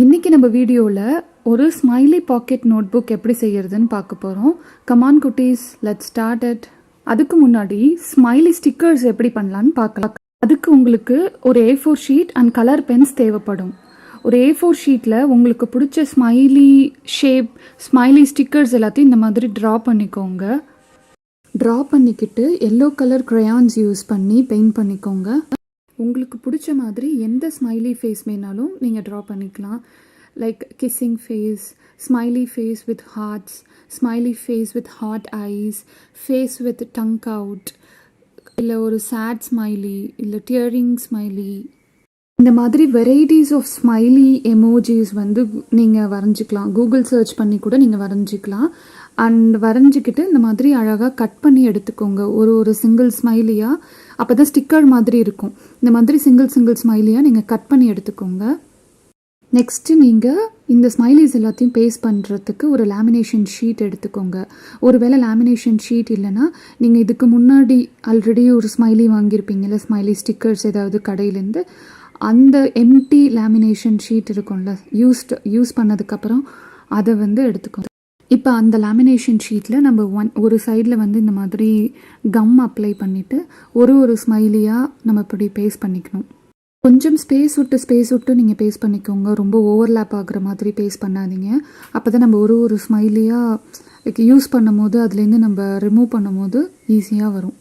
இன்னைக்கு நம்ம வீடியோவில் ஒரு ஸ்மைலி பாக்கெட் நோட்புக் எப்படி செய்யறதுன்னு பார்க்க போகிறோம். கமான் குட்டீஸ், லெட்ஸ் ஸ்டார்ட் இட். அதுக்கு முன்னாடி ஸ்மைலி ஸ்டிக்கர்ஸ் எப்படி பண்ணலான்னு பார்க்கலாம். அதுக்கு உங்களுக்கு ஒரு A4 sheet and colour Benz தேவைப்படும். ஒரு A4 ஷீட்டில் உங்களுக்கு பிடிச்ச ஸ்மைலி ஷேப், ஸ்மைலி ஸ்டிக்கர்ஸ் எல்லாத்தையும் இந்த மாதிரி ட்ரா பண்ணிக்கோங்க. ட்ரா பண்ணிக்கிட்டு எல்லோ கலர் க்ரையான்ஸ் யூஸ் பண்ணி பெயிண்ட் பண்ணிக்கோங்க. உங்களுக்கு பிடிச்ச மாதிரி எந்த ஸ்மைலி ஃபேஸ் வேணாலும் நீங்கள் ட்ரா பண்ணிக்கலாம். Like kissing face, smiley face with hearts, smiley face with heart eyes, face with tongue out, இல்லை ஒரு சேட் ஸ்மைலி, இல்லை டியரிங் ஸ்மைலி, இந்த மாதிரி வெரைட்டிஸ் ஆஃப் ஸ்மைலி எமோஜிஸ் நீங்கள் வரைஞ்சிக்கலாம். கூகுள் சர்ச் பண்ணி கூட நீங்கள் வரைஞ்சிக்கலாம். அண்ட் வரைஞ்சிக்கிட்டு இந்த மாதிரி அழகாக கட் பண்ணி எடுத்துக்கோங்க. ஒரு சிங்கிள் ஸ்மைலியாக, அப்போ தான் ஸ்டிக்கர் மாதிரி இருக்கும். இந்த மாதிரி சிங்கிள் ஸ்மைலியாக நீங்கள் கட் பண்ணி எடுத்துக்கோங்க. நெக்ஸ்ட்டு நீங்கள் இந்த ஸ்மைலிஸ் எல்லாத்தையும் பேஸ்ட் பண்ணுறதுக்கு ஒரு லேமினேஷன் ஷீட் எடுத்துக்கோங்க. ஒருவேளை லேமினேஷன் ஷீட் இல்லைன்னா நீங்கள் இதுக்கு முன்னாடி ஆல்ரெடி ஒரு ஸ்மைலி வாங்கியிருப்பீங்கள்ல, ஸ்மைலி ஸ்டிக்கர்ஸ் ஏதாவது கடையிலேருந்து, அந்த எம்டி லேமினேஷன் ஷீட் இருக்கும்ல, யூஸ் பண்ணதுக்கப்புறம் அதை எடுத்துக்கோங்க. இப்போ அந்த லேமினேஷன் ஷீட்டில் நம்ம ஒரு சைடில் இந்த மாதிரி கம் அப்ளை பண்ணிவிட்டு ஒரு ஸ்மைலியாக நம்ம இப்படி பேஸ்ட் பண்ணிக்கணும். கொஞ்சம் ஸ்பேஸ் விட்டு நீங்கள் பேஸ்ட் பண்ணிக்கோங்க. ரொம்ப ஓவர்லேப் ஆகுற மாதிரி பேஸ்ட் பண்ணாதீங்க. அப்போ தான் நம்ம ஒரு ஸ்மைலியாக யூஸ் பண்ணும் போது அதுலேருந்து நம்ம ரிமூவ் பண்ணும் போது ஈஸியாக வரும்.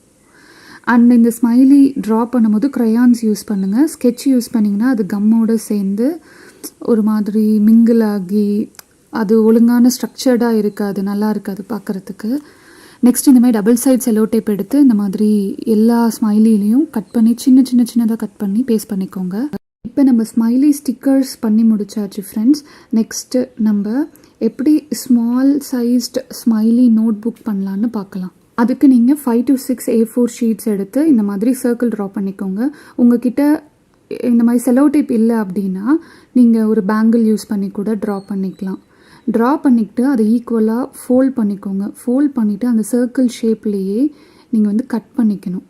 அண்ட் இந்த ஸ்மைலி ட்ரா பண்ணும்போது க்ரையான்ஸ் யூஸ் பண்ணுங்கள். ஸ்கெட்ச் யூஸ் பண்ணிங்கன்னா அது கம்மோடு சேர்ந்து ஒரு மாதிரி மிங்கிள் ஆகி அது ஒழுங்கான ஸ்ட்ரக்சர்டாக இருக்காது, நல்லா இருக்காது பார்க்குறதுக்கு. நெக்ஸ்ட் இந்த மாதிரி டபுள் சைட் செலோ டேப் எடுத்து இந்த மாதிரி எல்லா ஸ்மைலிலையும் கட் பண்ணி சின்னதாக கட் பண்ணி பேஸ்ட் பண்ணிக்கோங்க. இப்போ நம்ம ஸ்மைலி ஸ்டிக்கர்ஸ் பண்ணி முடிச்சாச்சு ஃப்ரெண்ட்ஸ். நெக்ஸ்ட்டு நம்ம எப்படி small sized smiley notebook பண்ணலான்னு பார்க்கலாம். அதுக்கு நீங்கள் 5 to 6 A4 ஷீட்ஸ் எடுத்து இந்த மாதிரி சர்க்கிள் ட்ரா பண்ணிக்கோங்க. உங்ககிட்ட இந்த மாதிரி செலோ டேப் இல்லை அப்படின்னா நீங்கள் ஒரு பேங்கிள் யூஸ் பண்ணி கூட ட்ரா பண்ணிக்கலாம். ட்ரா பண்ணிக்கிட்டு அதை ஈக்குவலாக ஃபோல்ட் பண்ணிக்கோங்க. ஃபோல்ட் பண்ணிவிட்டு அந்த சர்க்கிள் ஷேப்லேயே நீங்கள் கட் பண்ணிக்கணும்.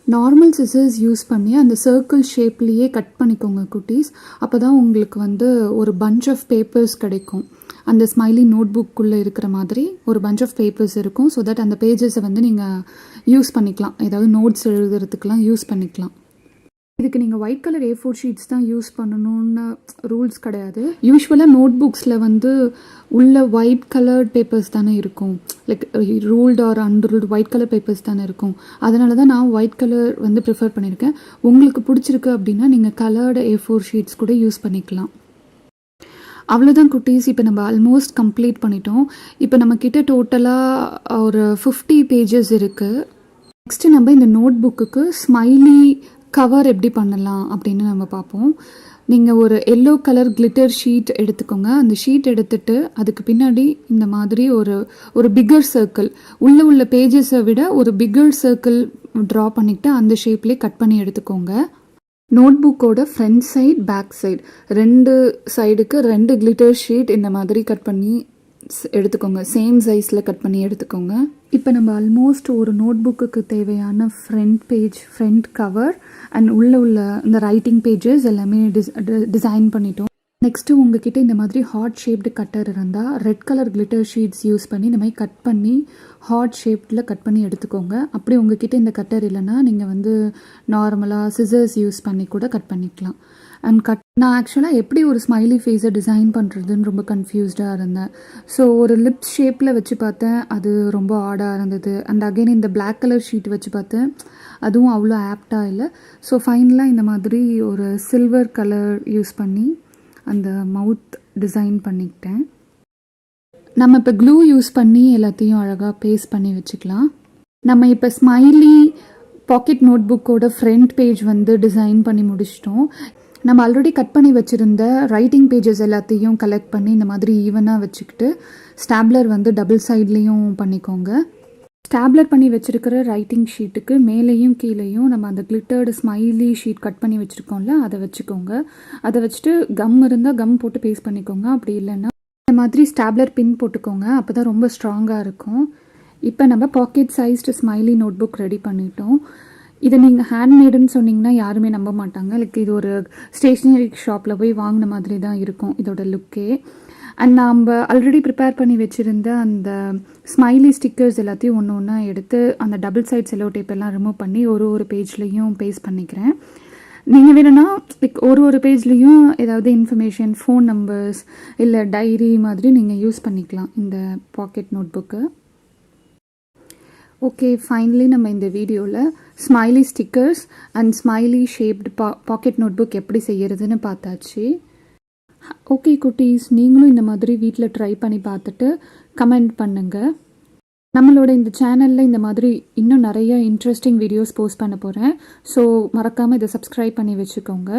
நார்மல் சிசர்ஸ் யூஸ் பண்ணி அந்த சர்க்கிள் ஷேப்லேயே கட் பண்ணிக்கோங்க குட்டீஸ். அப்போ தான் உங்களுக்கு ஒரு பஞ்ச் ஆஃப் பேப்பர்ஸ் கிடைக்கும். அந்த ஸ்மைலி நோட் புக்குள்ளே இருக்கிற மாதிரி ஒரு பஞ்ச் ஆஃப் பேப்பர்ஸ் இருக்கும். ஸோ தட் அந்த பேஜஸை நீங்கள் யூஸ் பண்ணிக்கலாம். ஏதாவது நோட்ஸ் எழுதுறதுக்கெலாம் யூஸ் பண்ணிக்கலாம். இதுக்கு நீங்கள் ஒயிட் கலர் A4 ஷீட்ஸ் தான் யூஸ் பண்ணணும்னு ரூல்ஸ் கிடையாது. யூஸ்வலாக நோட் புக்ஸில் உள்ள ஒயிட் கலர் பேப்பர்ஸ் தானே இருக்கும். Like ruled or unruled white colour papers தானே இருக்கும். அதனால தான் நான் ஒயிட் கலர் ப்ரிஃபர் பண்ணியிருக்கேன். உங்களுக்கு பிடிச்சிருக்கு அப்படின்னா நீங்கள் கலர்டு A4 ஷீட்ஸ் கூட யூஸ் பண்ணிக்கலாம். அவ்வளோதான் குட்டீஸ். இப்போ நம்ம ஆல்மோஸ்ட் கம்ப்ளீட் பண்ணிட்டோம். இப்போ நம்மக்கிட்ட டோட்டலாக ஒரு 50 பேஜஸ் இருக்குது. நெக்ஸ்ட்டு நம்ம இந்த நோட் புக்குக்கு ஸ்மைலி கவர் எப்படி பண்ணலாம் அப்படின்னு நம்ம பார்ப்போம். நீங்கள் ஒரு எல்லோ கலர் கிளிட்டர் ஷீட் எடுத்துக்கோங்க. அந்த ஷீட் எடுத்துகிட்டு அதுக்கு பின்னாடி இந்த மாதிரி ஒரு பிக்கர் சர்க்கிள், உள்ள பேஜஸை விட ஒரு பிக்கர் சர்க்கிள் ட்ரா பண்ணிக்கிட்டு அந்த ஷேப்லேயே கட் பண்ணி எடுத்துக்கோங்க. நோட் புக்கோட ஃப்ரண்ட் சைட், பேக் சைடு, 2 சைடுக்கு 2 கிளிட்டர் ஷீட் இந்த மாதிரி கட் பண்ணி எடுத்துக்கோங்க. சேம் சைஸில் கட் பண்ணி எடுத்துக்கோங்க. இப்போ நம்ம ஆல்மோஸ்ட் ஒரு நோட் புக்குக்கு தேவையான front page, front cover and உள்ள இந்த ரைட்டிங் பேஜஸ் எல்லாமே டிசைன் பண்ணிட்டோம். நெக்ஸ்ட்டு உங்ககிட்ட இந்த மாதிரி ஹார்ட் ஷேப்டு கட்டர் இருந்தால் red colour glitter sheets use பண்ணி இந்த மாதிரி கட் பண்ணி ஹார்ட் ஷேப்பில் கட் பண்ணி எடுத்துக்கோங்க. அப்படி உங்ககிட்ட இந்த கட்டர் இல்லைன்னா நீங்கள் நார்மலாக சிசர்ஸ் யூஸ் பண்ணி கூட கட் பண்ணிக்கலாம். அண்ட் நான் ஆக்சுவலாக எப்படி ஒரு ஸ்மைலி ஃபேஸை டிசைன் பண்ணுறதுன்னு ரொம்ப கன்ஃபியூஸ்டாக இருந்தேன். ஸோ ஒரு லிப்ஸ் ஷேப்பில் வச்சு பார்த்தேன், அது ரொம்ப ஆடாக இருந்தது. அண்ட் அகெயின் இந்த பிளாக் கலர் ஷீட் வச்சு பார்த்தேன், அதுவும் அவ்வளோ ஆப்டாக இல்லை. ஸோ ஃபைனலாக இந்த மாதிரி ஒரு சில்வர் கலர் யூஸ் பண்ணி அந்த மவுத் டிசைன் பண்ணிக்கிட்டேன். நம்ம இப்போ க்ளூ யூஸ் பண்ணி எல்லாத்தையும் அழகாக பேஸ்ட் பண்ணி வச்சுக்கலாம். நம்ம இப்போ ஸ்மைலி பாக்கெட் நோட் புக்கோட ஃப்ரண்ட் பேஜ் டிசைன் பண்ணி முடிச்சிட்டோம். நம்ம ஆல்ரெடி கட் பண்ணி வச்சுருந்த ரைட்டிங் பேஜஸ் எல்லாத்தையும் கலெக்ட் பண்ணி இந்த மாதிரி ஈவனாக வச்சுக்கிட்டு ஸ்டாப்லர் டபுள் சைட்லேயும் பண்ணிக்கோங்க. ஸ்டாப்லர் பண்ணி வச்சுருக்கிற ரைட்டிங் ஷீட்டுக்கு மேலேயும் கீழேயும் நம்ம அந்த கிளிட்டர்டு ஸ்மைலி ஷீட் கட் பண்ணி வச்சுருக்கோம்ல, அதை வச்சுக்கோங்க. அதை வச்சுட்டு கம் இருந்தால் கம் போட்டு பேஸ்ட் பண்ணிக்கோங்க. அப்படி இல்லைன்னா இந்த மாதிரி ஸ்டாப்லர் பின் போட்டுக்கோங்க. அப்போ தான் ரொம்ப ஸ்ட்ராங்காக இருக்கும். இப்போ நம்ம pocket sized smiley notebook ready பண்ணிட்டோம். இதை நீங்கள் ஹேண்ட்மேடுன்னு சொன்னீங்கன்னா யாருமே நம்ப மாட்டாங்க. லைக் இது ஒரு ஸ்டேஷ்னரி ஷாப்பில் போய் வாங்கின மாதிரி தான் இருக்கும் இதோட லுக்கே. அண்ட் நாம் ஆல்ரெடி ப்ரிப்பேர் பண்ணி வச்சுருந்த அந்த ஸ்மைலி ஸ்டிக்கர்ஸ் எல்லாத்தையும் ஒன்று ஒன்றா எடுத்து அந்த டபுள் சைட் செல்லோ டேப் எல்லாம் ரிமூவ் பண்ணி ஒரு பேஜ்லேயும் பேஸ்ட் பண்ணிக்கிறேன். நீங்கள் வேணும்னா லைக் ஒரு பேஜ்லேயும் ஏதாவது இன்ஃபர்மேஷன், ஃபோன் நம்பர்ஸ் இல்லை டைரி மாதிரி நீங்கள் யூஸ் பண்ணிக்கலாம் இந்த pocket notebook. Okay, finally நம்ம இந்த வீடியோவில் smiley stickers and smiley shaped pocket notebook எப்படி செய்கிறதுன்னு பார்த்தாச்சு. ஓகே குட்டீஸ், நீங்களும் இந்த மாதிரி வீட்டில் ட்ரை பண்ணி பார்த்துட்டு கமெண்ட் பண்ணுங்கள். நம்மளோட இந்த சேனலில் இந்த மாதிரி இன்னும் நிறைய இன்ட்ரெஸ்டிங் வீடியோஸ் போஸ்ட் பண்ண போகிறேன். ஸோ மறக்காமல் இதை சப்ஸ்கிரைப் பண்ணி வச்சுக்கோங்க.